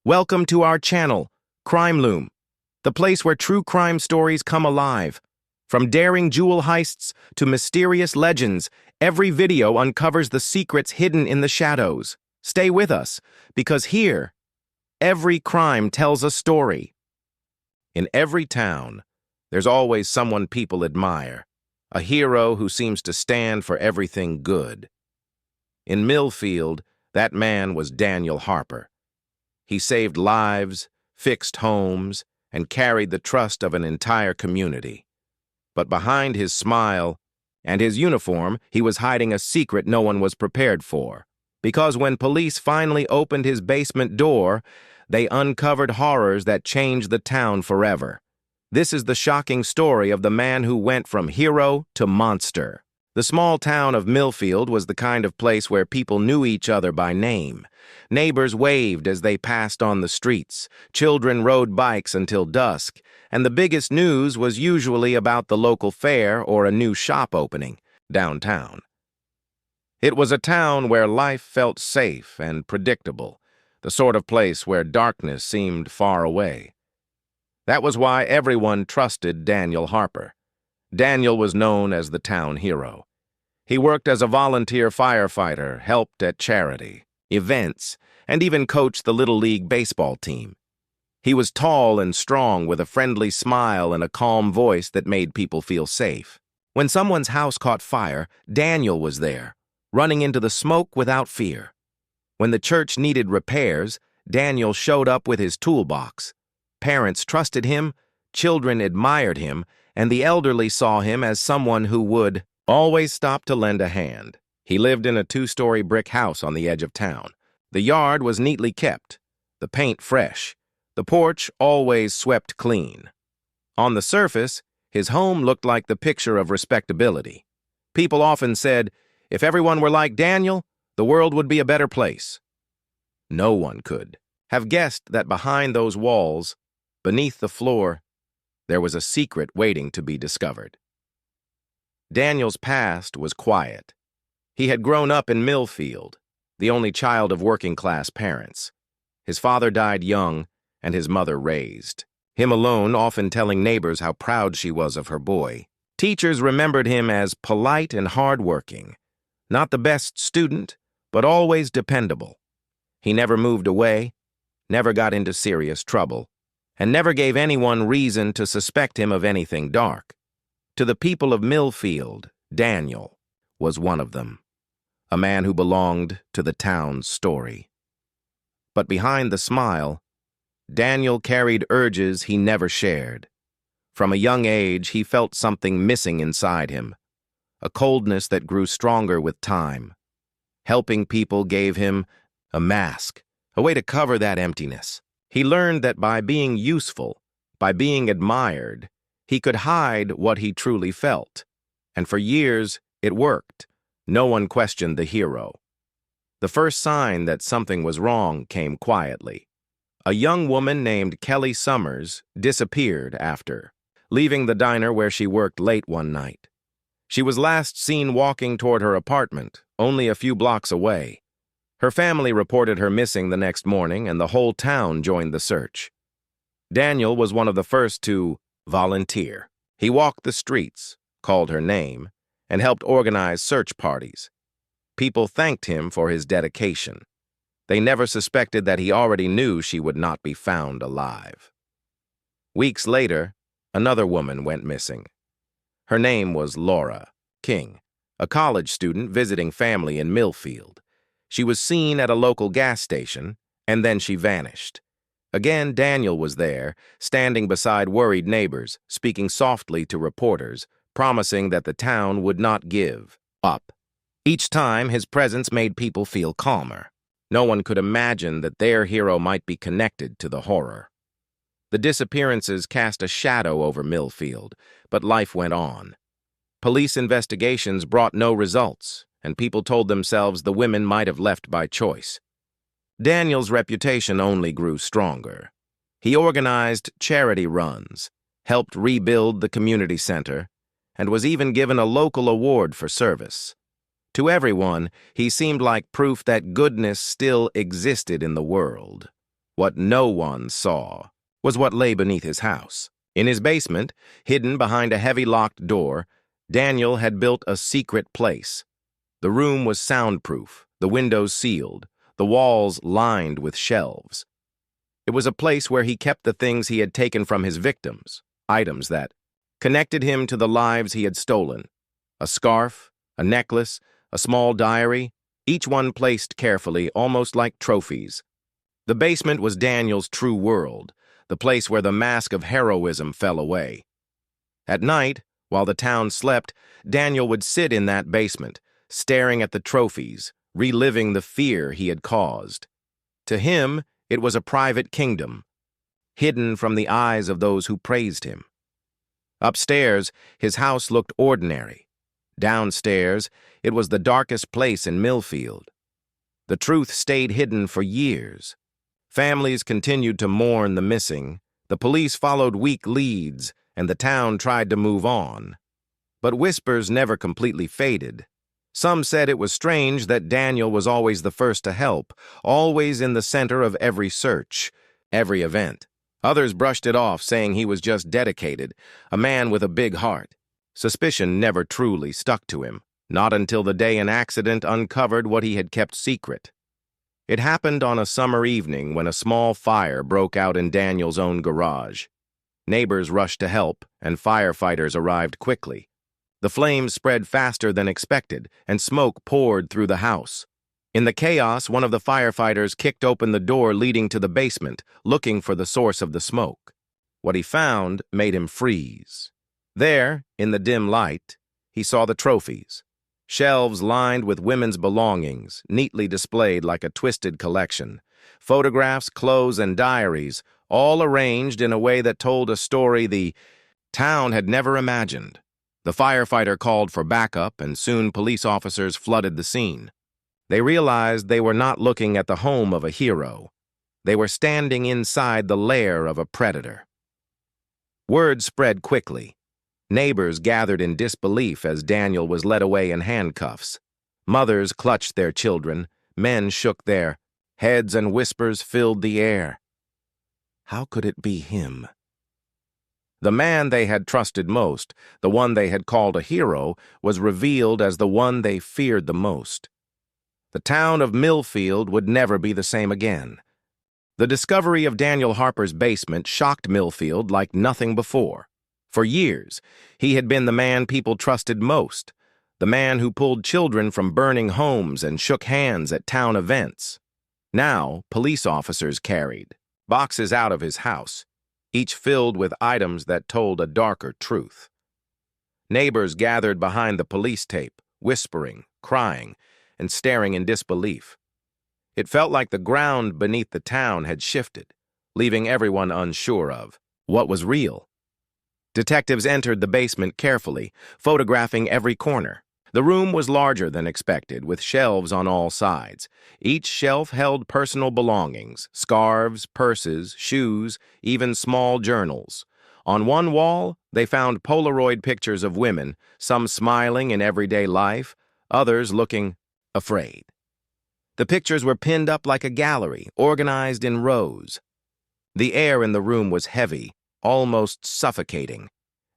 Welcome to our channel, Crime Loom, the place where true crime stories come alive. From daring jewel heists to mysterious legends, every video uncovers the secrets hidden in the shadows. Stay with us, because here, every crime tells a story. In every town, there's always someone people admire, a hero who seems to stand for everything good. In Millfield, that man was Daniel Harper. He saved lives, fixed homes, and carried the trust of an entire community. But behind his smile and his uniform, he was hiding a secret no one was prepared for. Because when police finally opened his basement door, they uncovered horrors that changed the town forever. This is the shocking story of the man who went from hero to monster. The small town of Millfield was the kind of place where people knew each other by name. Neighbors waved as they passed on the streets, children rode bikes until dusk, and the biggest news was usually about the local fair or a new shop opening downtown. It was a town where life felt safe and predictable, the sort of place where darkness seemed far away. That was why everyone trusted Daniel Harper. Daniel was known as the town hero. He worked as a volunteer firefighter, helped at charity, events, and even coached the Little League baseball team. He was tall and strong with a friendly smile and a calm voice that made people feel safe. When someone's house caught fire, Daniel was there, running into the smoke without fear. When the church needed repairs, Daniel showed up with his toolbox. Parents trusted him, children admired him, and the elderly saw him as someone who would always stop to lend a hand. He lived in a 2-story brick house on the edge of town. The yard was neatly kept, the paint fresh, the porch always swept clean. On the surface, his home looked like the picture of respectability. People often said, if everyone were like Daniel, the world would be a better place. No one could have guessed that behind those walls, beneath the floor, there was a secret waiting to be discovered. Daniel's past was quiet. He had grown up in Millfield, the only child of working-class parents. His father died young, and his mother raised him alone, often telling neighbors how proud she was of her boy. Teachers remembered him as polite and hard-working, not the best student, but always dependable. He never moved away, never got into serious trouble, and never gave anyone reason to suspect him of anything dark. To the people of Millfield, Daniel was one of them, a man who belonged to the town's story. But behind the smile, Daniel carried urges he never shared. From a young age, he felt something missing inside him, a coldness that grew stronger with time. Helping people gave him a mask, a way to cover that emptiness. He learned that by being useful, by being admired, he could hide what he truly felt. And for years, it worked. No one questioned the hero. The first sign that something was wrong came quietly. A young woman named Kelly Summers disappeared after leaving the diner where she worked late one night. She was last seen walking toward her apartment, only a few blocks away. Her family reported her missing the next morning, and the whole town joined the search. Daniel was one of the first to volunteer. He walked the streets, called her name, and helped organize search parties. People thanked him for his dedication. They never suspected that he already knew she would not be found alive. Weeks later, another woman went missing. Her name was Laura King, a college student visiting family in Millfield. She was seen at a local gas station, and then she vanished. Again, Daniel was there, standing beside worried neighbors, speaking softly to reporters, promising that the town would not give up. Each time, his presence made people feel calmer. No one could imagine that their hero might be connected to the horror. The disappearances cast a shadow over Millfield, but life went on. Police investigations brought no results, and people told themselves the women might have left by choice. Daniel's reputation only grew stronger. He organized charity runs, helped rebuild the community center, and was even given a local award for service. To everyone, he seemed like proof that goodness still existed in the world. What no one saw was what lay beneath his house. In his basement, hidden behind a heavy locked door, Daniel had built a secret place. The room was soundproof, the windows sealed, the walls lined with shelves. It was a place where he kept the things he had taken from his victims, items that connected him to the lives he had stolen. A scarf, a necklace, a small diary, each one placed carefully, almost like trophies. The basement was Daniel's true world, the place where the mask of heroism fell away. At night, while the town slept, Daniel would sit in that basement, staring at the trophies, reliving the fear he had caused. To him, it was a private kingdom, hidden from the eyes of those who praised him. Upstairs, his house looked ordinary. Downstairs, it was the darkest place in Millfield. The truth stayed hidden for years. Families continued to mourn the missing, the police followed weak leads, and the town tried to move on. But whispers never completely faded. Some said it was strange that Daniel was always the first to help, always in the center of every search, every event. Others brushed it off, saying he was just dedicated, a man with a big heart. Suspicion never truly stuck to him, not until the day an accident uncovered what he had kept secret. It happened on a summer evening when a small fire broke out in Daniel's own garage. Neighbors rushed to help, and firefighters arrived quickly. The flames spread faster than expected, and smoke poured through the house. In the chaos, one of the firefighters kicked open the door leading to the basement, looking for the source of the smoke. What he found made him freeze. There, in the dim light, he saw the trophies. Shelves lined with women's belongings, neatly displayed like a twisted collection. Photographs, clothes, and diaries, all arranged in a way that told a story the town had never imagined. The firefighter called for backup, and soon police officers flooded the scene. They realized they were not looking at the home of a hero. They were standing inside the lair of a predator. Word spread quickly. Neighbors gathered in disbelief as Daniel was led away in handcuffs. Mothers clutched their children, men shook their heads, and whispers filled the air. How could it be him? The man they had trusted most, the one they had called a hero, was revealed as the one they feared the most. The town of Millfield would never be the same again. The discovery of Daniel Harper's basement shocked Millfield like nothing before. For years, he had been the man people trusted most, the man who pulled children from burning homes and shook hands at town events. Now, police officers carried boxes out of his house, each filled with items that told a darker truth. Neighbors gathered behind the police tape, whispering, crying, and staring in disbelief. It felt like the ground beneath the town had shifted, leaving everyone unsure of what was real. Detectives entered the basement carefully, photographing every corner. The room was larger than expected, with shelves on all sides. Each shelf held personal belongings, scarves, purses, shoes, even small journals. On one wall, they found Polaroid pictures of women, some smiling in everyday life, others looking afraid. The pictures were pinned up like a gallery, organized in rows. The air in the room was heavy, almost suffocating,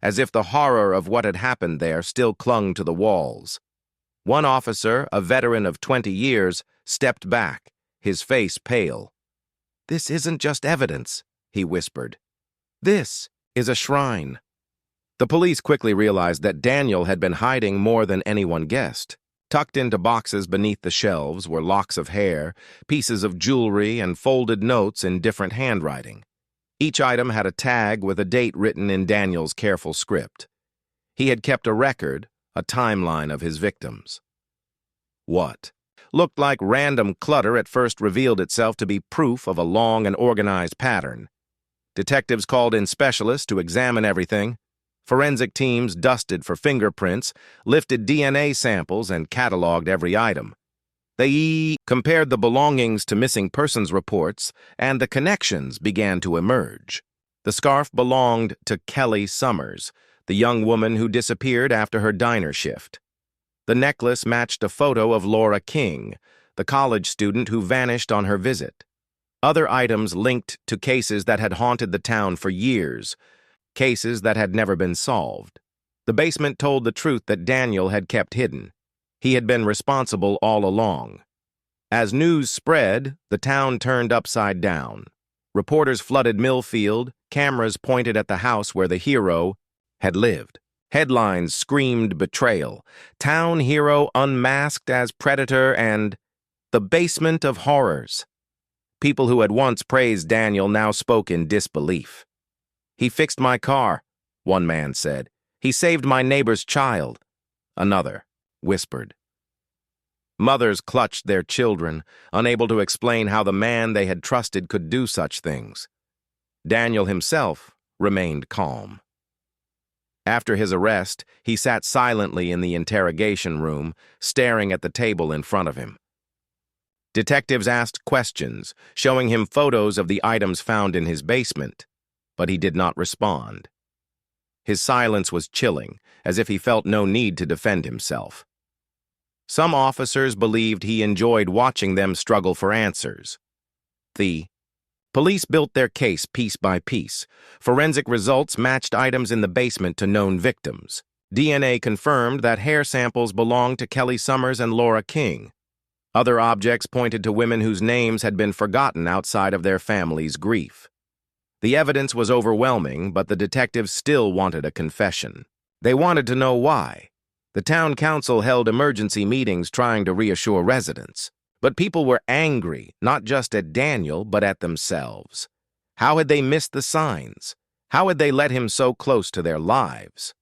as if the horror of what had happened there still clung to the walls. One officer, a veteran of 20 years, stepped back, his face pale. "This isn't just evidence," he whispered. "This is a shrine." The police quickly realized that Daniel had been hiding more than anyone guessed. Tucked into boxes beneath the shelves were locks of hair, pieces of jewelry, and folded notes in different handwriting. Each item had a tag with a date written in Daniel's careful script. He had kept a record, a timeline of his victims. What looked like random clutter at first revealed itself to be proof of a long and organized pattern. Detectives called in specialists to examine everything. Forensic teams dusted for fingerprints, lifted DNA samples, and cataloged every item. They compared the belongings to missing persons reports, and the connections began to emerge. The scarf belonged to Kelly Summers, the young woman who disappeared after her diner shift. The necklace matched a photo of Laura King, the college student who vanished on her visit. Other items linked to cases that had haunted the town for years, cases that had never been solved. The basement told the truth that Daniel had kept hidden. He had been responsible all along. As news spread, the town turned upside down. Reporters flooded Millfield, cameras pointed at the house where the hero had lived. Headlines screamed betrayal, town hero unmasked as predator, and the basement of horrors. People who had once praised Daniel now spoke in disbelief. "He fixed my car," one man said. "He saved my neighbor's child," another whispered. Mothers clutched their children, unable to explain how the man they had trusted could do such things. Daniel himself remained calm. After his arrest, he sat silently in the interrogation room, staring at the table in front of him. Detectives asked questions, showing him photos of the items found in his basement, but he did not respond. His silence was chilling, as if he felt no need to defend himself. Some officers believed he enjoyed watching them struggle for answers. The police built their case piece by piece. Forensic results matched items in the basement to known victims. DNA confirmed that hair samples belonged to Kelly Summers and Laura King. Other objects pointed to women whose names had been forgotten outside of their family's grief. The evidence was overwhelming, but the detectives still wanted a confession. They wanted to know why. The town council held emergency meetings trying to reassure residents. But people were angry, not just at Daniel, but at themselves. How had they missed the signs? How had they let him so close to their lives?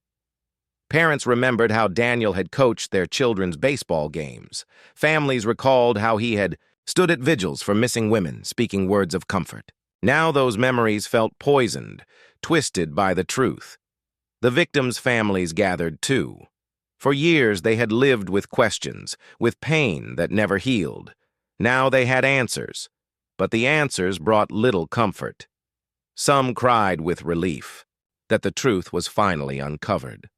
Parents remembered how Daniel had coached their children's baseball games. Families recalled how he had stood at vigils for missing women, speaking words of comfort. Now those memories felt poisoned, twisted by the truth. The victims' families gathered too. For years they had lived with questions, with pain that never healed. Now they had answers, but the answers brought little comfort. Some cried with relief that the truth was finally uncovered.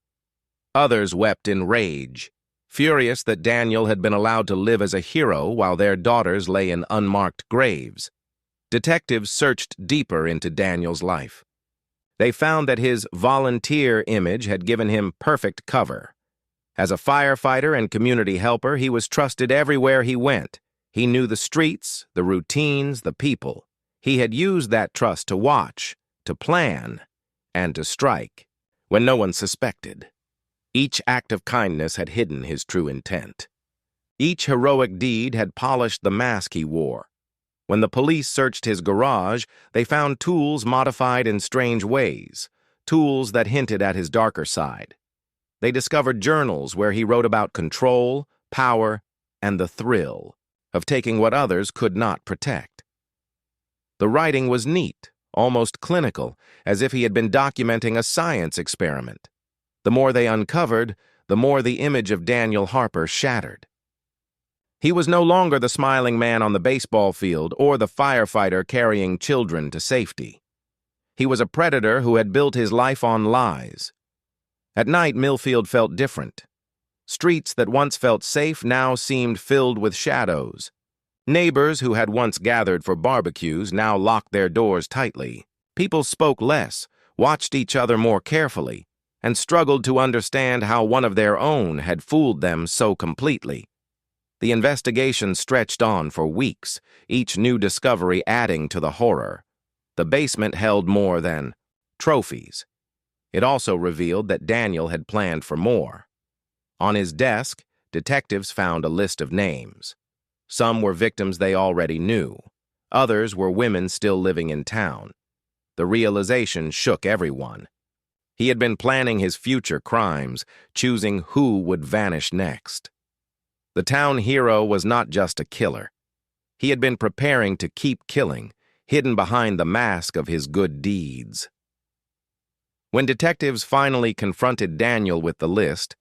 Others wept in rage, furious that Daniel had been allowed to live as a hero while their daughters lay in unmarked graves. Detectives searched deeper into Daniel's life. They found that his volunteer image had given him perfect cover. As a firefighter and community helper, he was trusted everywhere he went. He knew the streets, the routines, the people. He had used that trust to watch, to plan, and to strike, when no one suspected. Each act of kindness had hidden his true intent. Each heroic deed had polished the mask he wore. When the police searched his garage, they found tools modified in strange ways, tools that hinted at his darker side. They discovered journals where he wrote about control, power, and the thrill of taking what others could not protect. The writing was neat, almost clinical, as if he had been documenting a science experiment. The more they uncovered, the more the image of Daniel Harper shattered. He was no longer the smiling man on the baseball field or the firefighter carrying children to safety. He was a predator who had built his life on lies. At night, Millfield felt different. Streets that once felt safe now seemed filled with shadows. Neighbors who had once gathered for barbecues now locked their doors tightly. People spoke less, watched each other more carefully, and struggled to understand how one of their own had fooled them so completely. The investigation stretched on for weeks, each new discovery adding to the horror. The basement held more than trophies. It also revealed that Daniel had planned for more. On his desk, detectives found a list of names. Some were victims they already knew. Others were women still living in town. The realization shook everyone. He had been planning his future crimes, choosing who would vanish next. The town hero was not just a killer. He had been preparing to keep killing, hidden behind the mask of his good deeds. When detectives finally confronted Daniel with the list,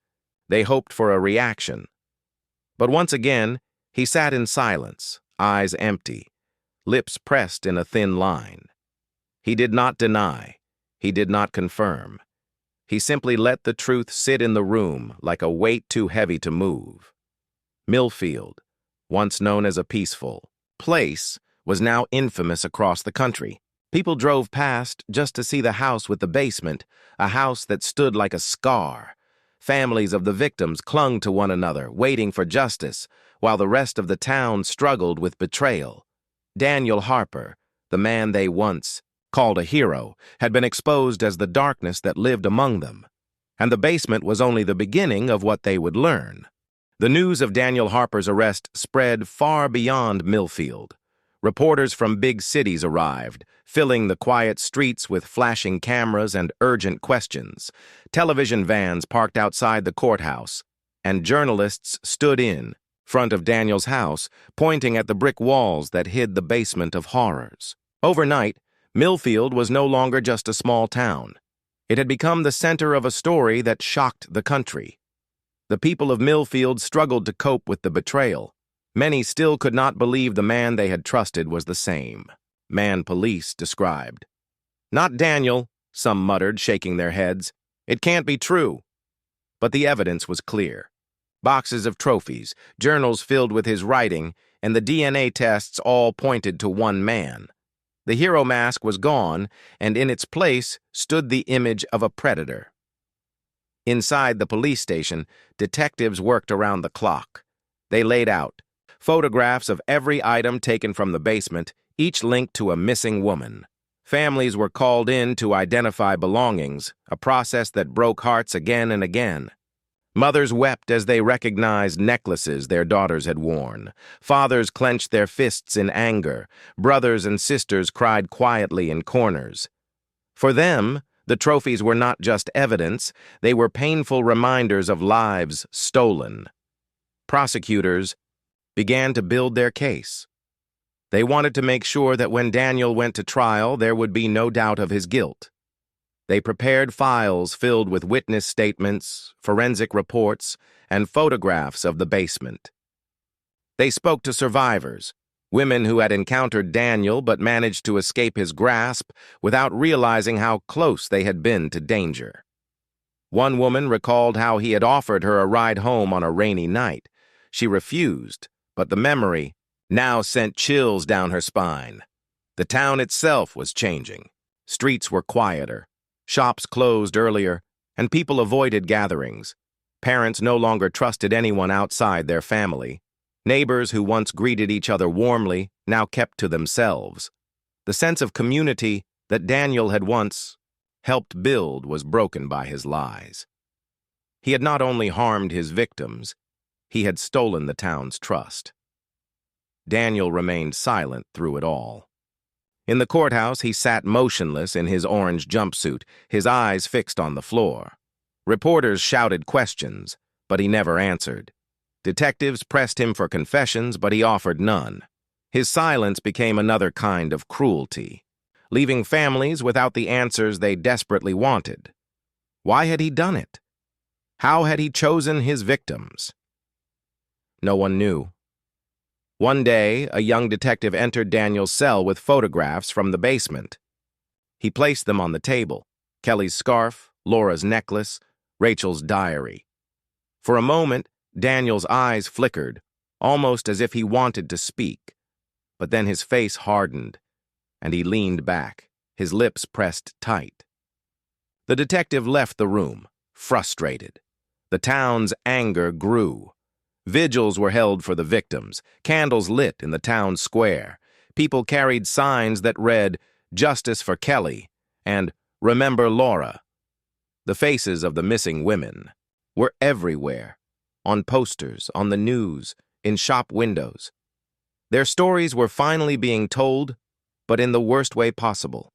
they hoped for a reaction. But once again, he sat in silence, eyes empty, lips pressed in a thin line. He did not deny. He did not confirm. He simply let the truth sit in the room like a weight too heavy to move. Millfield, once known as a peaceful place, was now infamous across the country. People drove past just to see the house with the basement, a house that stood like a scar. Families of the victims clung to one another, waiting for justice, while the rest of the town struggled with betrayal. Daniel Harper, the man they once called a hero, had been exposed as the darkness that lived among them. And the basement was only the beginning of what they would learn. The news of Daniel Harper's arrest spread far beyond Millfield. Reporters from big cities arrived, filling the quiet streets with flashing cameras and urgent questions. Television vans parked outside the courthouse, and journalists stood in front of Daniel's house, pointing at the brick walls that hid the basement of horrors. Overnight, Millfield was no longer just a small town. It had become the center of a story that shocked the country. The people of Millfield struggled to cope with the betrayal. Many still could not believe the man they had trusted was the same man police described. "Not Daniel," some muttered, shaking their heads. "It can't be true." But the evidence was clear. Boxes of trophies, journals filled with his writing, and the DNA tests all pointed to one man. The hero mask was gone, and in its place stood the image of a predator. Inside the police station, detectives worked around the clock. They laid out photographs of every item taken from the basement, each linked to a missing woman. Families were called in to identify belongings, a process that broke hearts again and again. Mothers wept as they recognized necklaces their daughters had worn. Fathers clenched their fists in anger. Brothers and sisters cried quietly in corners. For them, the trophies were not just evidence, they were painful reminders of lives stolen. Prosecutors began to build their case. They wanted to make sure that when Daniel went to trial, there would be no doubt of his guilt. They prepared files filled with witness statements, forensic reports, and photographs of the basement. They spoke to survivors, women who had encountered Daniel but managed to escape his grasp without realizing how close they had been to danger. One woman recalled how he had offered her a ride home on a rainy night. She refused, but the memory now sent chills down her spine. The town itself was changing. Streets were quieter. Shops closed earlier, and people avoided gatherings. Parents no longer trusted anyone outside their family. Neighbors who once greeted each other warmly now kept to themselves. The sense of community that Daniel had once helped build was broken by his lies. He had not only harmed his victims, he had stolen the town's trust. Daniel remained silent through it all. In the courthouse, he sat motionless in his orange jumpsuit, his eyes fixed on the floor. Reporters shouted questions, but he never answered. Detectives pressed him for confessions, but he offered none. His silence became another kind of cruelty, leaving families without the answers they desperately wanted. Why had he done it? How had he chosen his victims? No one knew. One day, a young detective entered Daniel's cell with photographs from the basement. He placed them on the table: Kelly's scarf, Laura's necklace, Rachel's diary. For a moment, Daniel's eyes flickered, almost as if he wanted to speak. But then his face hardened, and he leaned back, his lips pressed tight. The detective left the room, frustrated. The town's anger grew. Vigils were held for the victims, candles lit in the town square. People carried signs that read, "Justice for Kelly," and "Remember Laura." The faces of the missing women were everywhere, on posters, on the news, in shop windows. Their stories were finally being told, but in the worst way possible.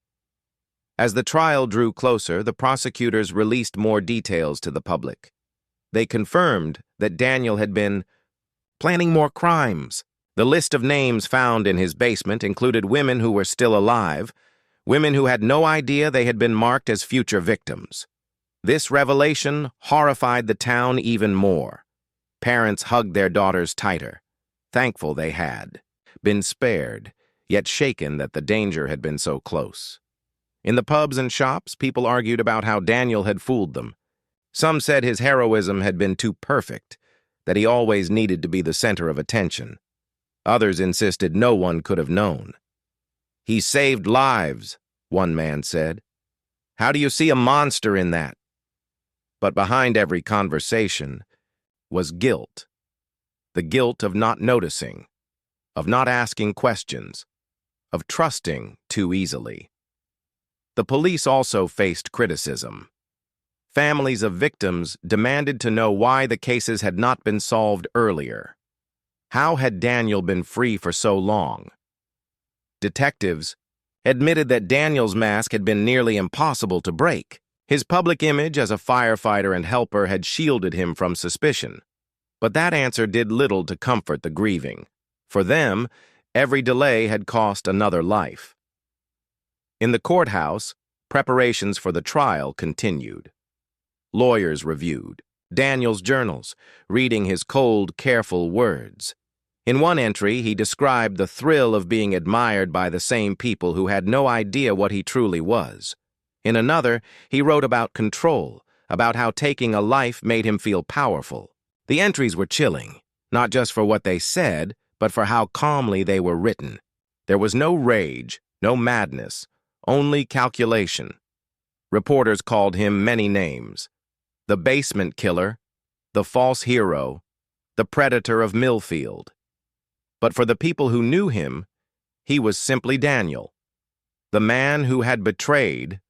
As the trial drew closer, the prosecutors released more details to the public. They confirmed that Daniel had been planning more crimes. The list of names found in his basement included women who were still alive, women who had no idea they had been marked as future victims. This revelation horrified the town even more. Parents hugged their daughters tighter, thankful they had been spared, yet shaken that the danger had been so close. In the pubs and shops, people argued about how Daniel had fooled them. Some said his heroism had been too perfect, that he always needed to be the center of attention. Others insisted no one could have known. "He saved lives," one man said. "How do you see a monster in that?" But behind every conversation was guilt. The guilt of not noticing, of not asking questions, of trusting too easily. The police also faced criticism. Families of victims demanded to know why the cases had not been solved earlier. How had Daniel been free for so long? Detectives admitted that Daniel's mask had been nearly impossible to break. His public image as a firefighter and helper had shielded him from suspicion. But that answer did little to comfort the grieving. For them, every delay had cost another life. In the courthouse, preparations for the trial continued. Lawyers reviewed Daniel's journals, reading his cold, careful words. In one entry, he described the thrill of being admired by the same people who had no idea what he truly was. In another, he wrote about control, about how taking a life made him feel powerful. The entries were chilling, not just for what they said, but for how calmly they were written. There was no rage, no madness, only calculation. Reporters called him many names: the basement killer, the false hero, the predator of Millfield. But for the people who knew him, he was simply Daniel, the man who had betrayed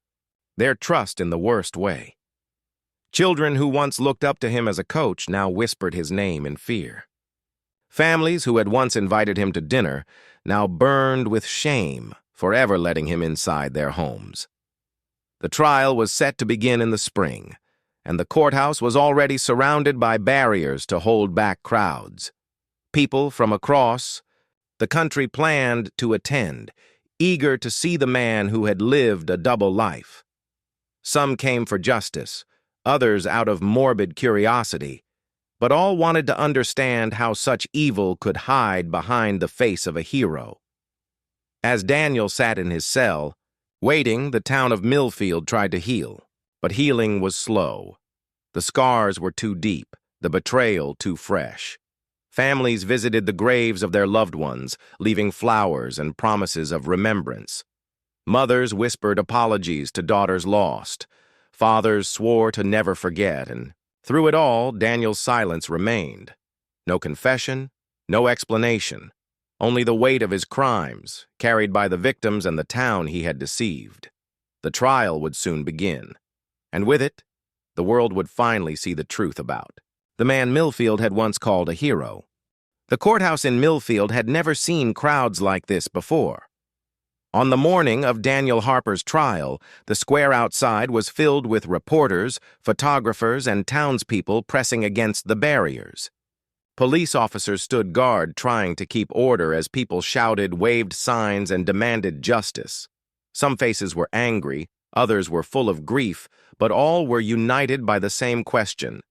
their trust in the worst way. Children who once looked up to him as a coach now whispered his name in fear. Families who had once invited him to dinner now burned with shame, forever letting him inside their homes. The trial was set to begin in the spring, and the courthouse was already surrounded by barriers to hold back crowds. People from across the country planned to attend, eager to see the man who had lived a double life. Some came for justice, others out of morbid curiosity, but all wanted to understand how such evil could hide behind the face of a hero. As Daniel sat in his cell, waiting, the town of Millfield tried to heal, but healing was slow. The scars were too deep, the betrayal too fresh. Families visited the graves of their loved ones, leaving flowers and promises of remembrance. Mothers whispered apologies to daughters lost. Fathers swore to never forget, and through it all, Daniel's silence remained. No confession, no explanation, only the weight of his crimes, carried by the victims and the town he had deceived. The trial would soon begin, and with it, the world would finally see the truth about the man Millfield had once called a hero. The courthouse in Millfield had never seen crowds like this before. On the morning of Daniel Harper's trial, the square outside was filled with reporters, photographers, and townspeople pressing against the barriers. Police officers stood guard, trying to keep order as people shouted, waved signs, and demanded justice. Some faces were angry, others were full of grief, but all were united by the same question: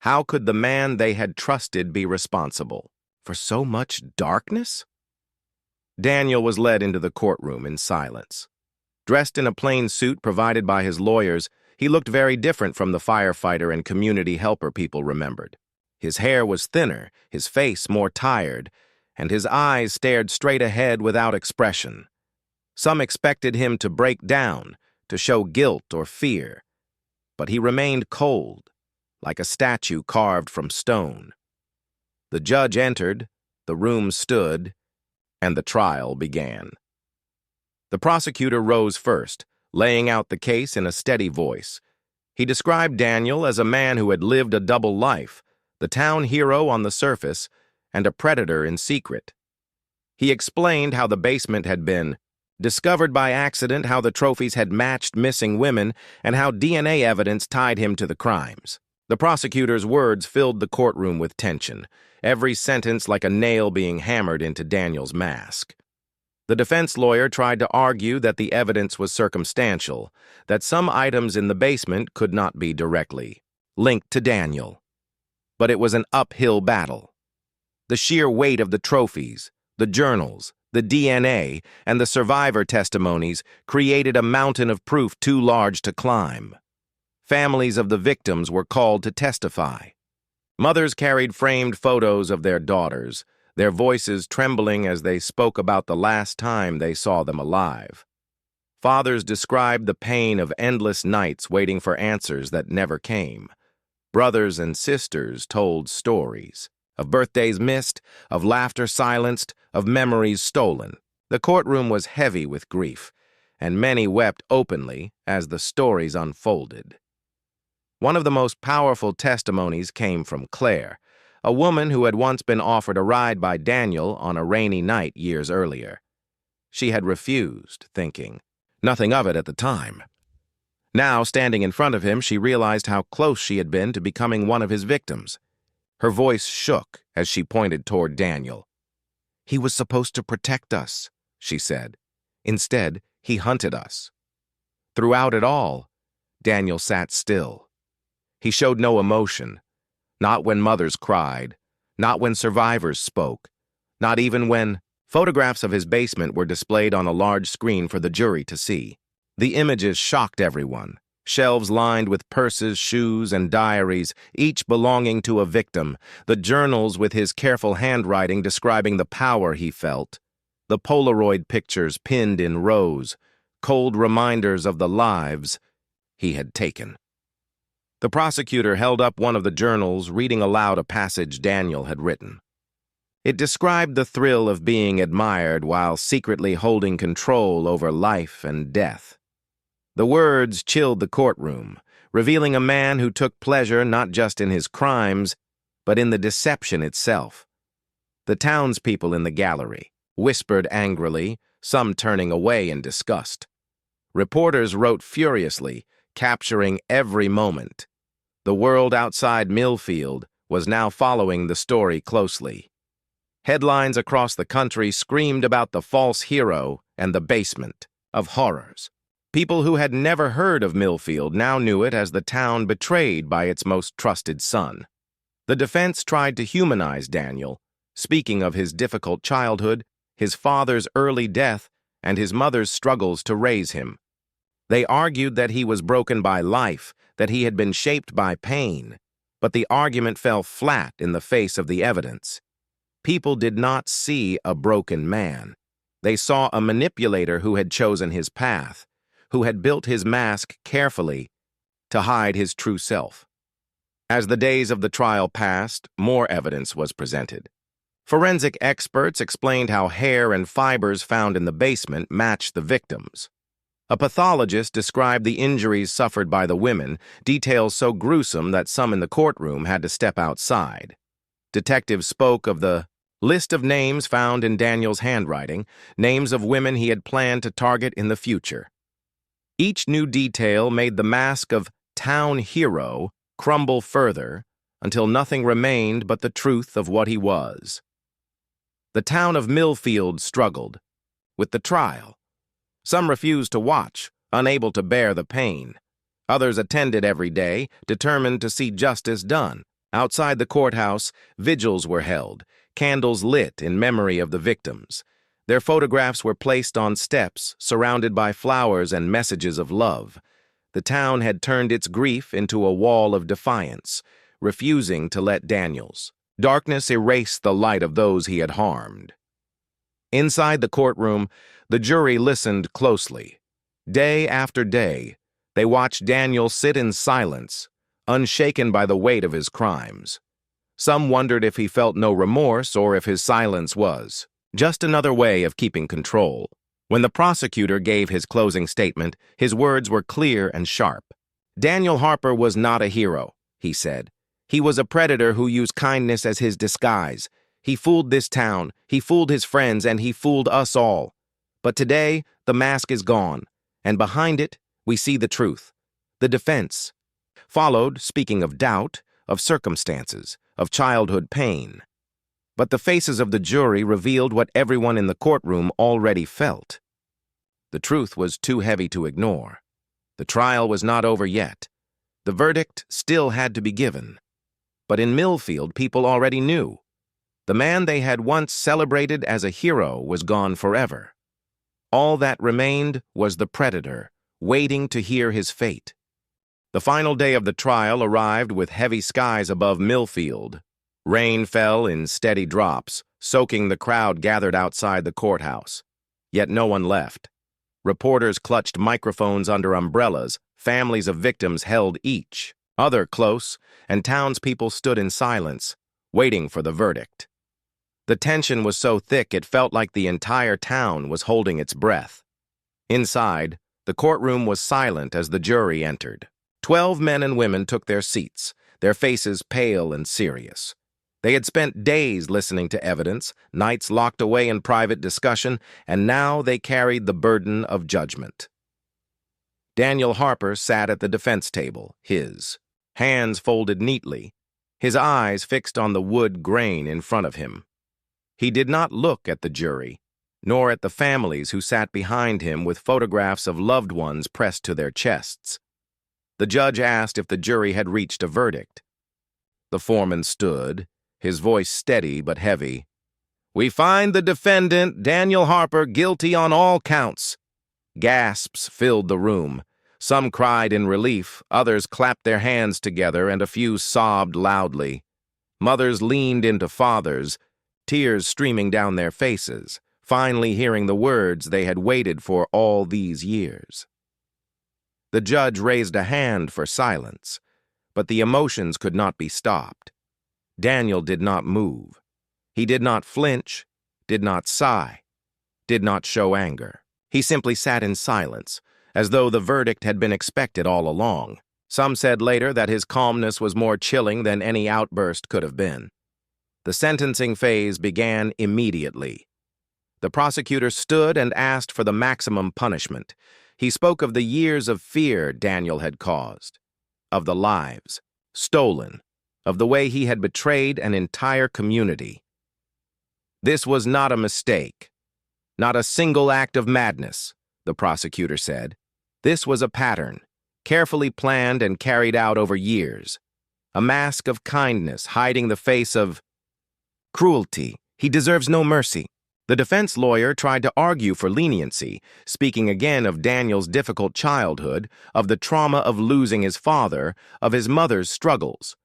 how could the man they had trusted be responsible for so much darkness? Daniel was led into the courtroom in silence. Dressed in a plain suit provided by his lawyers, he looked very different from the firefighter and community helper people remembered. His hair was thinner, his face more tired, and his eyes stared straight ahead without expression. Some expected him to break down, to show guilt or fear, but he remained cold, like a statue carved from stone. The judge entered, the room stood, and the trial began. The prosecutor rose first, laying out the case in a steady voice. He described Daniel as a man who had lived a double life, the town hero on the surface and a predator in secret. He explained how the basement had been discovered by accident, how the trophies had matched missing women, and how DNA evidence tied him to the crimes. The prosecutor's words filled the courtroom with tension, every sentence like a nail being hammered into Daniel's mask. The defense lawyer tried to argue that the evidence was circumstantial, that some items in the basement could not be directly linked to Daniel. But it was an uphill battle. The sheer weight of the trophies, the journals, the DNA, and the survivor testimonies created a mountain of proof too large to climb. Families of the victims were called to testify. Mothers carried framed photos of their daughters, their voices trembling as they spoke about the last time they saw them alive. Fathers described the pain of endless nights waiting for answers that never came. Brothers and sisters told stories of birthdays missed, of laughter silenced, of memories stolen. The courtroom was heavy with grief, and many wept openly as the stories unfolded. One of the most powerful testimonies came from Claire, a woman who had once been offered a ride by Daniel on a rainy night years earlier. She had refused, thinking nothing of it at the time. Now, standing in front of him, she realized how close she had been to becoming one of his victims. Her voice shook as she pointed toward Daniel. "He was supposed to protect us," she said. "Instead, he hunted us." Throughout it all, Daniel sat still. He showed no emotion, not when mothers cried, not when survivors spoke, not even when photographs of his basement were displayed on a large screen for the jury to see. The images shocked everyone. Shelves lined with purses, shoes, and diaries, each belonging to a victim, the journals with his careful handwriting describing the power he felt, the Polaroid pictures pinned in rows, cold reminders of the lives he had taken. The prosecutor held up one of the journals, reading aloud a passage Daniel had written. It described the thrill of being admired while secretly holding control over life and death. The words chilled the courtroom, revealing a man who took pleasure not just in his crimes, but in the deception itself. The townspeople in the gallery whispered angrily, some turning away in disgust. Reporters wrote furiously, capturing every moment. The world outside Millfield was now following the story closely. Headlines across the country screamed about the false hero and the basement of horrors. People who had never heard of Millfield now knew it as the town betrayed by its most trusted son. The defense tried to humanize Daniel, speaking of his difficult childhood, his father's early death, and his mother's struggles to raise him. They argued that he was broken by life, that he had been shaped by pain, but the argument fell flat in the face of the evidence. People did not see a broken man. They saw a manipulator who had chosen his path, who had built his mask carefully to hide his true self. As the days of the trial passed, more evidence was presented. Forensic experts explained how hair and fibers found in the basement matched the victims. A pathologist described the injuries suffered by the women, details so gruesome that some in the courtroom had to step outside. Detectives spoke of the list of names found in Daniel's handwriting, names of women he had planned to target in the future. Each new detail made the mask of town hero crumble further until nothing remained but the truth of what he was. The town of Millfield struggled with the trial. Some refused to watch, unable to bear the pain. Others attended every day, determined to see justice done. Outside the courthouse, vigils were held, candles lit in memory of the victims. Their photographs were placed on steps, surrounded by flowers and messages of love. The town had turned its grief into a wall of defiance, refusing to let Daniel's darkness erase the light of those he had harmed. Inside the courtroom, the jury listened closely. Day after day, they watched Daniel sit in silence, unshaken by the weight of his crimes. Some wondered if he felt no remorse or if his silence was just another way of keeping control. When the prosecutor gave his closing statement, his words were clear and sharp. "Daniel Harper was not a hero," he said. "He was a predator who used kindness as his disguise. He fooled this town, he fooled his friends, and he fooled us all. But today, the mask is gone, and behind it, we see the truth. The defense followed, speaking of doubt, of circumstances, of childhood pain. But the faces of the jury revealed what everyone in the courtroom already felt. The truth was too heavy to ignore. The trial was not over yet. The verdict still had to be given. But in Millfield, people already knew. The man they had once celebrated as a hero was gone forever. All that remained was the predator, waiting to hear his fate. The final day of the trial arrived with heavy skies above Millfield. Rain fell in steady drops, soaking the crowd gathered outside the courthouse. Yet no one left. Reporters clutched microphones under umbrellas, families of victims held each other close, and townspeople stood in silence, waiting for the verdict. The tension was so thick it felt like the entire town was holding its breath. Inside, the courtroom was silent as the jury entered. 12 men and women took their seats, their faces pale and serious. They had spent days listening to evidence, nights locked away in private discussion, and now they carried the burden of judgment. Daniel Harper sat at the defense table, his hands folded neatly, his eyes fixed on the wood grain in front of him. He did not look at the jury, nor at the families who sat behind him with photographs of loved ones pressed to their chests. The judge asked if the jury had reached a verdict. The foreman stood, his voice steady but heavy. "We find the defendant, Daniel Harper, guilty on all counts." Gasps filled the room. Some cried in relief, others clapped their hands together, and a few sobbed loudly. Mothers leaned into fathers, tears streaming down their faces, finally hearing the words they had waited for all these years. The judge raised a hand for silence, but the emotions could not be stopped. Daniel did not move. He did not flinch, did not sigh, did not show anger. He simply sat in silence, as though the verdict had been expected all along. Some said later that his calmness was more chilling than any outburst could have been. The sentencing phase began immediately. The prosecutor stood and asked for the maximum punishment. He spoke of the years of fear Daniel had caused, of the lives stolen, of the way he had betrayed an entire community. This was not a mistake, not a single act of madness, the prosecutor said. This was a pattern, carefully planned and carried out over years. A mask of kindness hiding the face of cruelty. He deserves no mercy. The defense lawyer tried to argue for leniency, speaking again of Daniel's difficult childhood, of the trauma of losing his father, of his mother's struggles.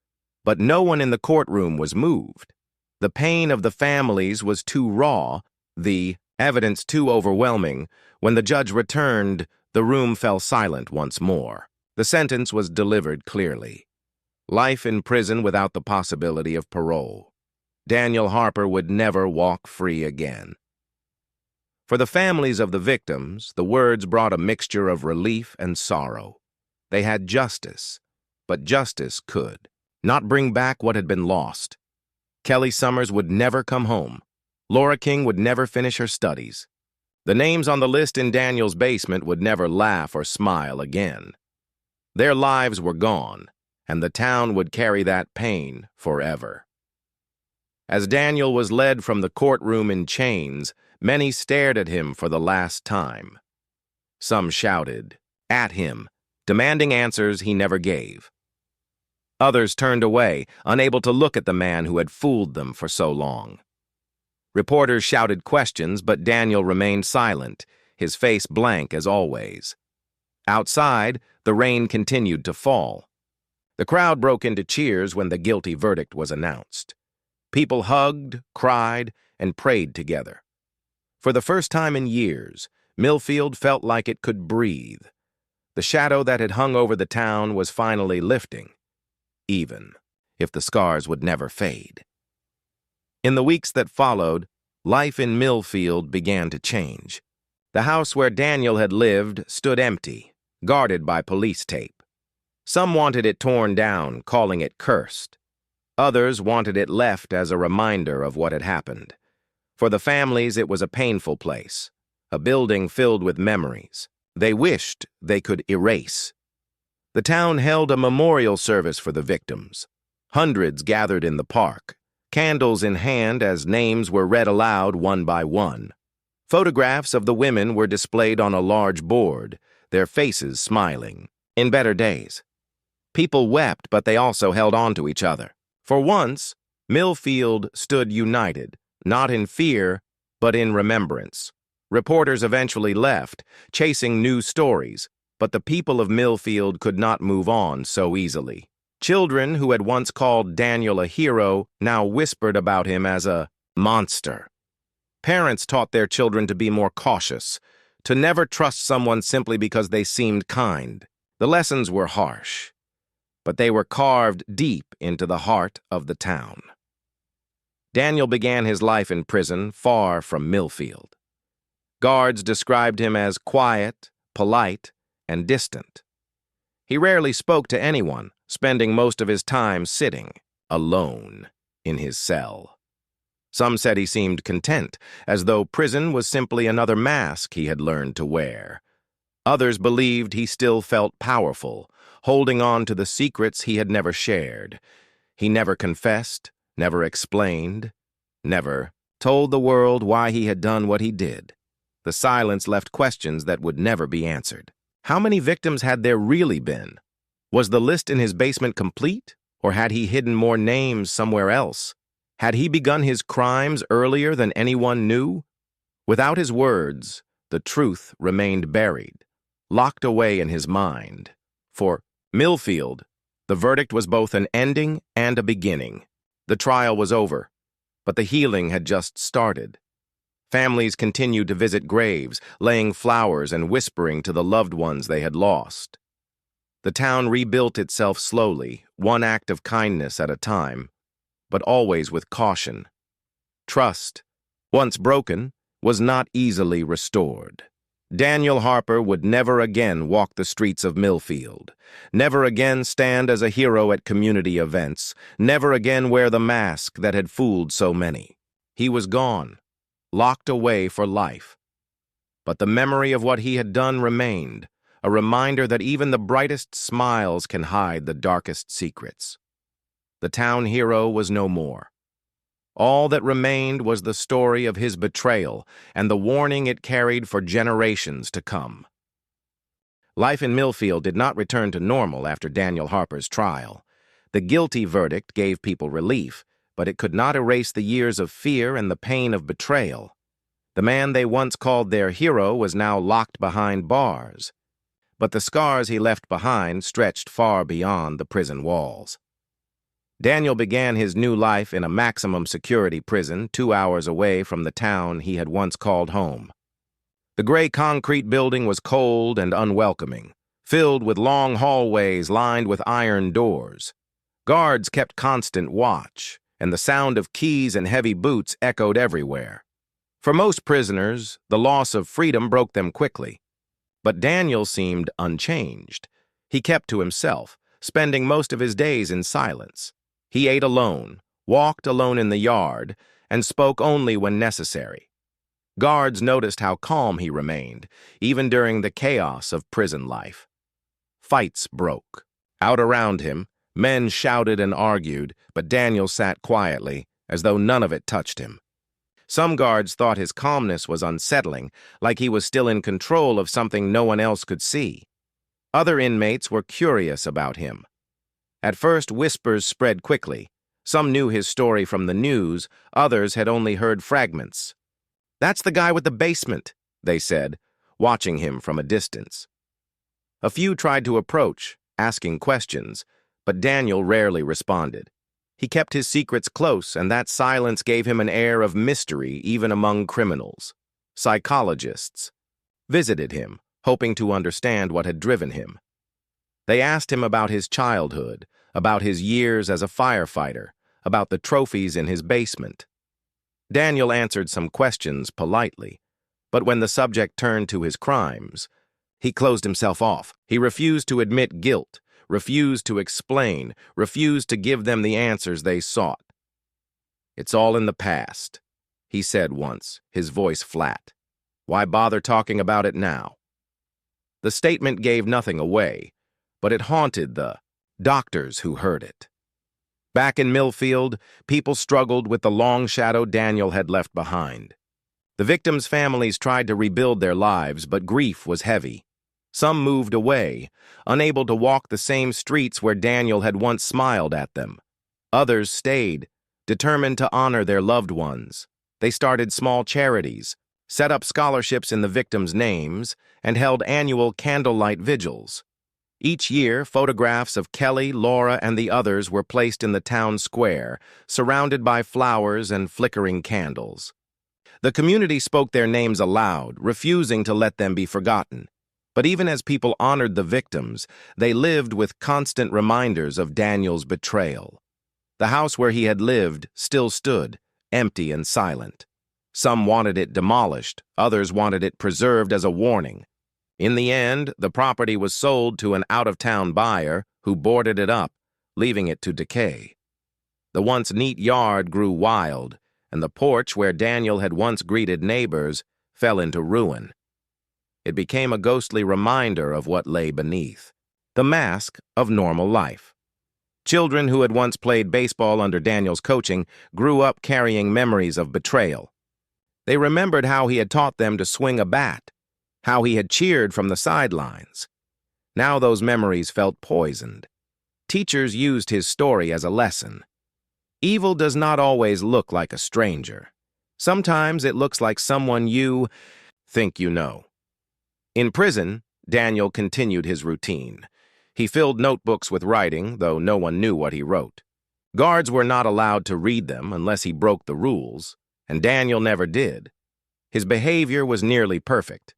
But no one in the courtroom was moved. The pain of the families was too raw, the evidence too overwhelming. When the judge returned, the room fell silent once more. The sentence was delivered clearly. Life in prison without the possibility of parole. Daniel Harper would never walk free again. For the families of the victims, the words brought a mixture of relief and sorrow. They had justice, but justice could not bring back what had been lost. Kelly Summers would never come home. Laura King would never finish her studies. The names on the list in Daniel's basement would never laugh or smile again. Their lives were gone, and the town would carry that pain forever. As Daniel was led from the courtroom in chains, many stared at him for the last time. Some shouted at him, demanding answers he never gave. Others turned away, unable to look at the man who had fooled them for so long. Reporters shouted questions, but Daniel remained silent, his face blank as always. Outside, the rain continued to fall. The crowd broke into cheers when the guilty verdict was announced. People hugged, cried, and prayed together. For the first time in years, Millfield felt like it could breathe. The shadow that had hung over the town was finally lifting, even if the scars would never fade. In the weeks that followed, life in Millfield began to change. The house where Daniel had lived stood empty, guarded by police tape. Some wanted it torn down, calling it cursed. Others wanted it left as a reminder of what had happened. For the families, it was a painful place, a building filled with memories they wished they could erase. The town held a memorial service for the victims. Hundreds gathered in the park, candles in hand as names were read aloud one by one. Photographs of the women were displayed on a large board, their faces smiling. In better days, people wept, but they also held on to each other. For once, Millfield stood united, not in fear, but in remembrance. Reporters eventually left, chasing new stories, but the people of Millfield could not move on so easily. Children who had once called Daniel a hero now whispered about him as a Monster. Parents taught their children to be more cautious, to never trust someone simply because they seemed kind. The lessons were harsh, but they were carved deep into the heart of the town. Daniel began his life in prison far from Millfield. Guards described him as quiet, polite, and distant. He rarely spoke to anyone, spending most of his time sitting, alone, in his cell. Some said he seemed content, as though prison was simply another mask he had learned to wear. Others believed he still felt powerful, holding on to the secrets he had never shared. He never confessed, never explained, never told the world why he had done what he did. The silence left questions that would never be answered. How many victims had there really been? Was the list in his basement complete, or had he hidden more names somewhere else? Had he begun his crimes earlier than anyone knew? Without his words, the truth remained buried, locked away in his mind. For Millfield, the verdict was both an ending and a beginning. The trial was over, but the healing had just started. Families continued to visit graves, laying flowers and whispering to the loved ones they had lost. The town rebuilt itself slowly, one act of kindness at a time, but always with caution. Trust, once broken, was not easily restored. Daniel Harper would never again walk the streets of Millfield, never again stand as a hero at community events, never again wear the mask that had fooled so many. He was gone, locked away for life. But the memory of what he had done remained, a reminder that even the brightest smiles can hide the darkest secrets. The town hero was no more. All that remained was the story of his betrayal and the warning it carried for generations to come. Life in Millfield did not return to normal after Daniel Harper's trial. The guilty verdict gave people relief, but it could not erase the years of fear and the pain of betrayal. The man they once called their hero was now locked behind bars, but the scars he left behind stretched far beyond the prison walls. Daniel began his new life in a maximum security prison 2 hours away from the town he had once called home. The gray concrete building was cold and unwelcoming, filled with long hallways lined with iron doors. Guards kept constant watch, and the sound of keys and heavy boots echoed everywhere. For most prisoners, the loss of freedom broke them quickly. But Daniel seemed unchanged. He kept to himself, spending most of his days in silence. He ate alone, walked alone in the yard, and spoke only when necessary. Guards noticed how calm he remained, even during the chaos of prison life. Fights broke. Out around him, men shouted and argued, but Daniel sat quietly, as though none of it touched him. Some guards thought his calmness was unsettling, like he was still in control of something no one else could see. Other inmates were curious about him. At first, whispers spread quickly. Some knew his story from the news, others had only heard fragments. "That's the guy with the basement," they said, watching him from a distance. A few tried to approach, asking questions, but Daniel rarely responded. He kept his secrets close, and that silence gave him an air of mystery even among criminals. Psychologists visited him, hoping to understand what had driven him. They asked him about his childhood, about his years as a firefighter, about the trophies in his basement. Daniel answered some questions politely, but when the subject turned to his crimes, he closed himself off. He refused to admit guilt, refused to explain, refused to give them the answers they sought. "It's all in the past," he said once, his voice flat. "Why bother talking about it now?" The statement gave nothing away, but it haunted the doctors who heard it. Back in Millfield, people struggled with the long shadow Daniel had left behind. The victims' families tried to rebuild their lives, but grief was heavy. Some moved away, unable to walk the same streets where Daniel had once smiled at them. Others stayed, determined to honor their loved ones. They started small charities, set up scholarships in the victims' names, and held annual candlelight vigils. Each year, photographs of Kelly, Laura, and the others were placed in the town square, surrounded by flowers and flickering candles. The community spoke their names aloud, refusing to let them be forgotten. But even as people honored the victims, they lived with constant reminders of Daniel's betrayal. The house where he had lived still stood, empty and silent. Some wanted it demolished, others wanted it preserved as a warning. In the end, the property was sold to an out-of-town buyer who boarded it up, leaving it to decay. The once neat yard grew wild, and the porch where Daniel had once greeted neighbors fell into ruin. It became a ghostly reminder of what lay beneath, the mask of normal life. Children who had once played baseball under Daniel's coaching grew up carrying memories of betrayal. They remembered how he had taught them to swing a bat, how he had cheered from the sidelines. Now those memories felt poisoned. Teachers used his story as a lesson. Evil does not always look like a stranger. Sometimes it looks like someone you think you know. In prison, Daniel continued his routine. He filled notebooks with writing, though no one knew what he wrote. Guards were not allowed to read them unless he broke the rules, and Daniel never did. His behavior was nearly perfect.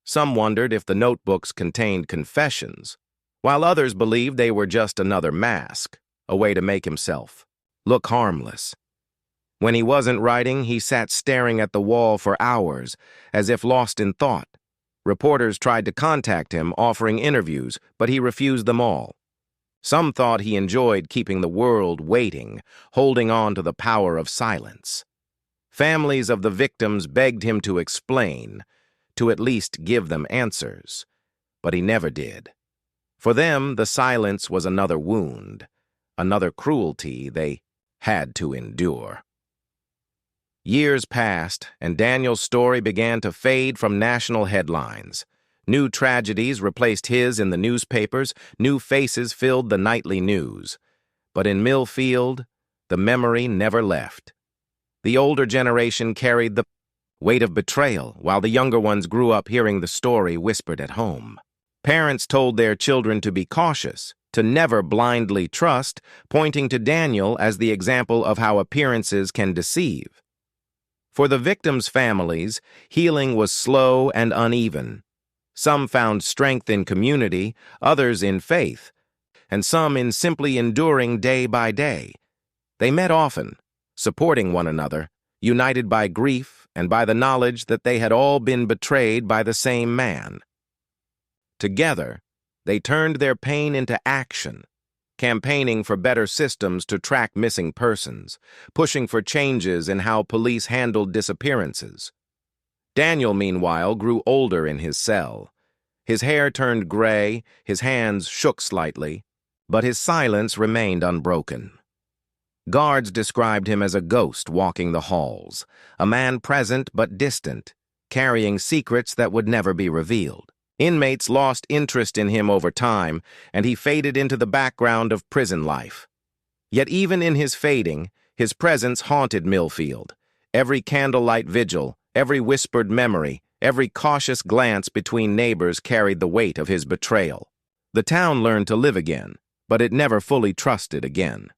Some wondered if the notebooks contained confessions, while others believed they were just another mask, a way to make himself look harmless. When he wasn't writing, he sat staring at the wall for hours, as if lost in thought. Reporters tried to contact him, offering interviews, but he refused them all. Some thought he enjoyed keeping the world waiting, holding on to the power of silence. Families of the victims begged him to explain, to at least give them answers, but he never did. For them, the silence was another wound, another cruelty they had to endure. Years passed, and Daniel's story began to fade from national headlines. New tragedies replaced his in the newspapers, new faces filled the nightly news. But in Millfield, the memory never left. The older generation carried the weight of betrayal, while the younger ones grew up hearing the story whispered at home. Parents told their children to be cautious, to never blindly trust, pointing to Daniel as the example of how appearances can deceive. For the victims' families, healing was slow and uneven. Some found strength in community, others in faith, and some in simply enduring day by day. They met often, supporting one another, united by grief and by the knowledge that they had all been betrayed by the same man. Together, they turned their pain into action, campaigning for better systems to track missing persons, pushing for changes in how police handled disappearances. Daniel, meanwhile, grew older in his cell. His hair turned gray, his hands shook slightly, but his silence remained unbroken. Guards described him as a ghost walking the halls, a man present but distant, carrying secrets that would never be revealed. Inmates lost interest in him over time, and he faded into the background of prison life. Yet even in his fading, his presence haunted Millfield. Every candlelight vigil, every whispered memory, every cautious glance between neighbors carried the weight of his betrayal. The town learned to live again, but it never fully trusted again.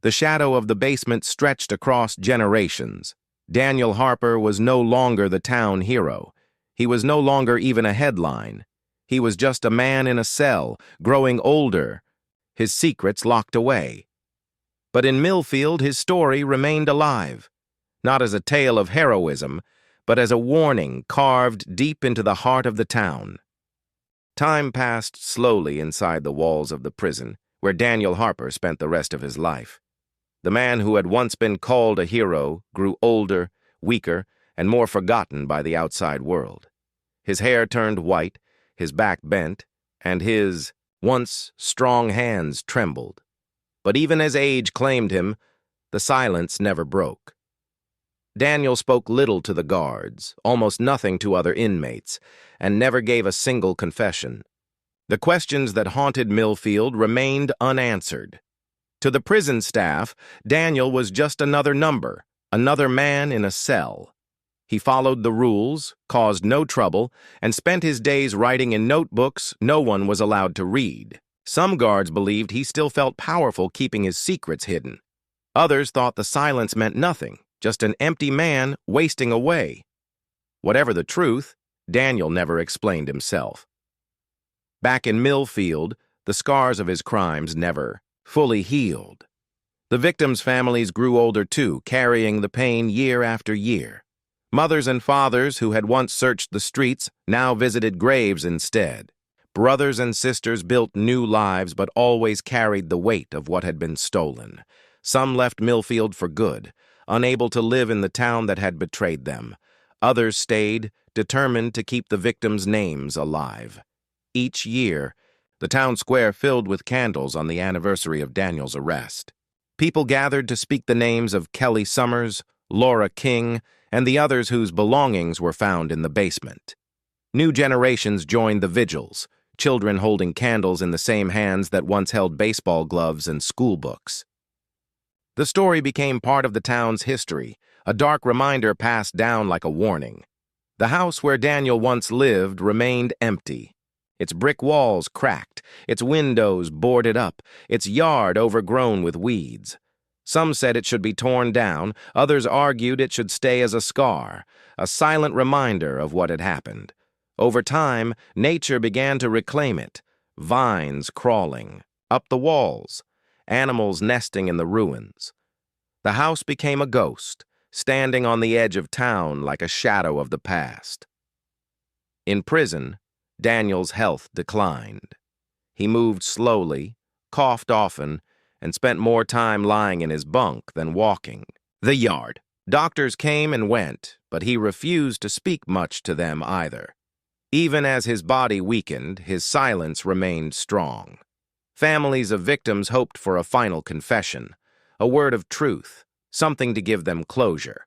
The shadow of the basement stretched across generations. Daniel Harper was no longer the town hero. He was no longer even a headline. He was just a man in a cell, growing older, his secrets locked away. But in Millfield, his story remained alive, not as a tale of heroism, but as a warning carved deep into the heart of the town. Time passed slowly inside the walls of the prison, where Daniel Harper spent the rest of his life. The man who had once been called a hero grew older, weaker, and more forgotten by the outside world. His hair turned white, his back bent, and his once strong hands trembled. But even as age claimed him, the silence never broke. Daniel spoke little to the guards, almost nothing to other inmates, and never gave a single confession. The questions that haunted Millfield remained unanswered. To the prison staff, Daniel was just another number, another man in a cell. He followed the rules, caused no trouble, and spent his days writing in notebooks no one was allowed to read. Some guards believed he still felt powerful keeping his secrets hidden. Others thought the silence meant nothing, just an empty man wasting away. Whatever the truth, Daniel never explained himself. Back in Millfield, the scars of his crimes never fully healed. The victims' families grew older too, carrying the pain year after year. Mothers and fathers who had once searched the streets now visited graves instead. Brothers and sisters built new lives but always carried the weight of what had been stolen. Some left Millfield for good, unable to live in the town that had betrayed them. Others stayed, determined to keep the victims' names alive. Each year, the town square filled with candles on the anniversary of Daniel's arrest. People gathered to speak the names of Kelly Summers, Laura King, and the others whose belongings were found in the basement. New generations joined the vigils, children holding candles in the same hands that once held baseball gloves and school books. The story became part of the town's history, a dark reminder passed down like a warning. The house where Daniel once lived remained empty. Its brick walls cracked, its windows boarded up, its yard overgrown with weeds. Some said it should be torn down, others argued it should stay as a scar, a silent reminder of what had happened. Over time, nature began to reclaim it, vines crawling up the walls, animals nesting in the ruins. The house became a ghost, standing on the edge of town like a shadow of the past. In prison, Daniel's health declined. He moved slowly, coughed often, and spent more time lying in his bunk than walking. The yard. Doctors came and went, but he refused to speak much to them either. Even as his body weakened, his silence remained strong. Families of victims hoped for a final confession, a word of truth, something to give them closure.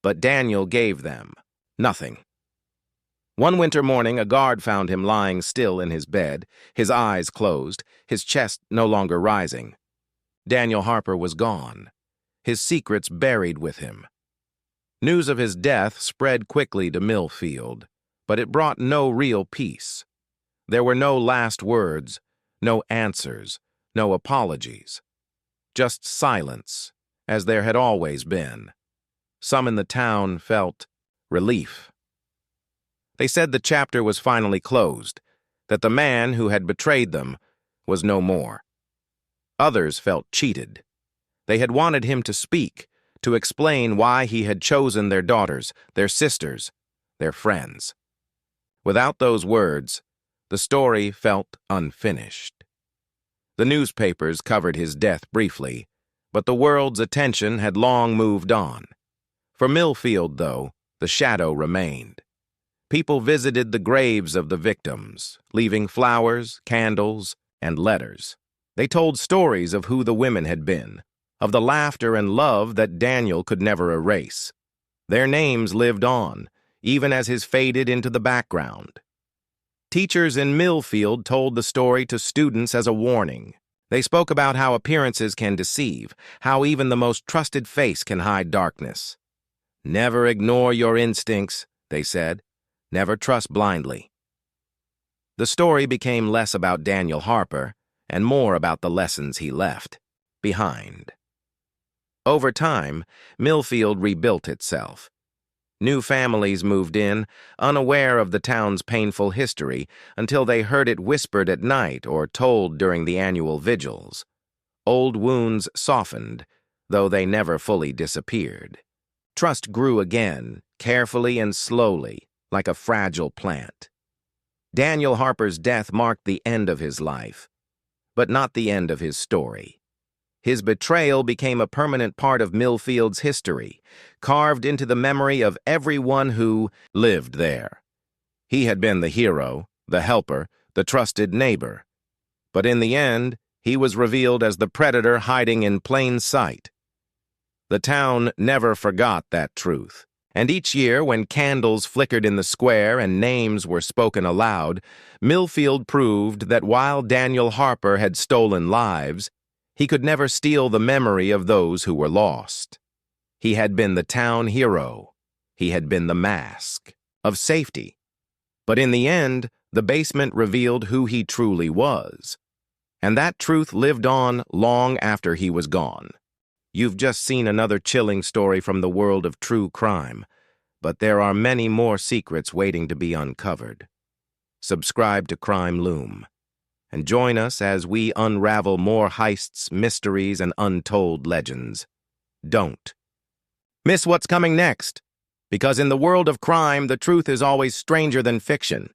But Daniel gave them nothing. One winter morning, a guard found him lying still in his bed, his eyes closed, his chest no longer rising. Daniel Harper was gone, his secrets buried with him. News of his death spread quickly to Millfield, but it brought no real peace. There were no last words, no answers, no apologies. Just silence, as there had always been. Some in the town felt relief. They said the chapter was finally closed, that the man who had betrayed them was no more. Others felt cheated. They had wanted him to speak, to explain why he had chosen their daughters, their sisters, their friends. Without those words, the story felt unfinished. The newspapers covered his death briefly, but the world's attention had long moved on. For Millfield, though, the shadow remained. People visited the graves of the victims, leaving flowers, candles, and letters. They told stories of who the women had been, of the laughter and love that Daniel could never erase. Their names lived on, even as his faded into the background. Teachers in Millfield told the story to students as a warning. They spoke about how appearances can deceive, how even the most trusted face can hide darkness. Never ignore your instincts, they said. Never trust blindly. The story became less about Daniel Harper and more about the lessons he left behind. Over time, Millfield rebuilt itself. New families moved in, unaware of the town's painful history, until they heard it whispered at night or told during the annual vigils. Old wounds softened, though they never fully disappeared. Trust grew again, carefully and slowly, like a fragile plant. Daniel Harper's death marked the end of his life, but not the end of his story. His betrayal became a permanent part of Millfield's history, carved into the memory of everyone who lived there. He had been the hero, the helper, the trusted neighbor. But in the end, he was revealed as the predator hiding in plain sight. The town never forgot that truth. And each year, when candles flickered in the square and names were spoken aloud, Millfield proved that while Daniel Harper had stolen lives, he could never steal the memory of those who were lost. He had been the town hero, He had been the mask of safety. But in the end, the basement revealed who he truly was. And that truth lived on long after he was gone. You've just seen another chilling story from the world of true crime, but there are many more secrets waiting to be uncovered. Subscribe to Crime Loom, and join us as we unravel more heists, mysteries, and untold legends. Don't miss what's coming next, because in the world of crime, the truth is always stranger than fiction.